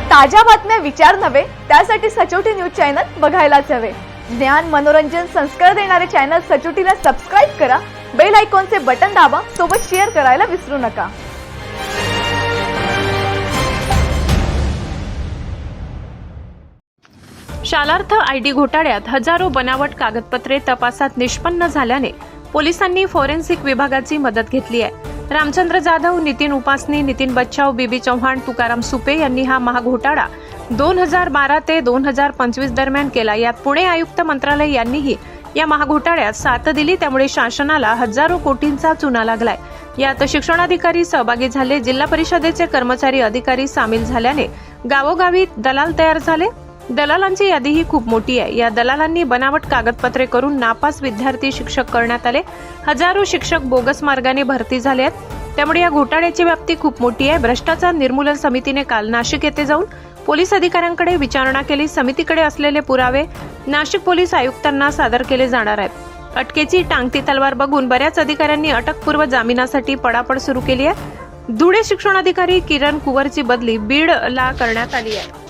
ताज्या बातम्या विचार नव्हे, त्यासाठी सचोटी न्यूज चॅनल बघायलाच हवे। ज्ञान, मनोरंजन, संस्कार देणारे चॅनल सचोटीला सबस्क्राइब करा, बेल आयकॉनचे बटन दाबा, सोबत शेअर करायला विसरू नका। शालार्थ आयडी घोटाळ्यात हजारो बनावट कागदपत्रे तपासात निष्पन्न झाल्याने पोलिसांनी फोरेन्सिक विभागाची मदत घेतली आहे। रामचंद्र जाधव, नितीन उपासनी, नितीन बच्चाव, बीबी चौहान, तुकाराम सुपे यांनी हा महाघोटाळा 2012 ते 2025 दरम्यान केला। यात पुणे आयुक्त मंत्रालय यांनीही या महाघोटाळ्यात साथ दिली, त्यामुळे शासनाला हजारो कोटींचा चुना लागलाय। यात शिक्षणाधिकारी सहभागी झाले, जिल्हा परिषदेचे कर्मचारी, अधिकारी सामील झाल्याने गावोगावी दलाल तयार झाले। दलालांची यादीही खूप मोठी आहे। या दलालांनी बनावट कागदपत्रे करून नापास विद्यार्थी शिक्षक करण्यात आले। हजारो शिक्षक बोगस मार्गाने भरती झाले आहेत, त्यामुळे या घोटाळ्याची व्याप्ती खूप मोठी आहे। भ्रष्टाचार निर्मूलन समितीने काल नाशिक येथे जाऊन पोलीस अधिकाऱ्यांकडे विचारणा केली। समितीकडे असलेले पुरावे नाशिक पोलीस आयुक्तांना सादर केले जाणार आहेत। अटकेची टांगती तलवार बघून बऱ्याच अधिकाऱ्यांनी अटकपूर्व जामिनासाठी पळापळ सुरू केली आहे। धुळे शिक्षणाधिकारी किरण कुवरची बदली बीडला करण्यात आली आहे।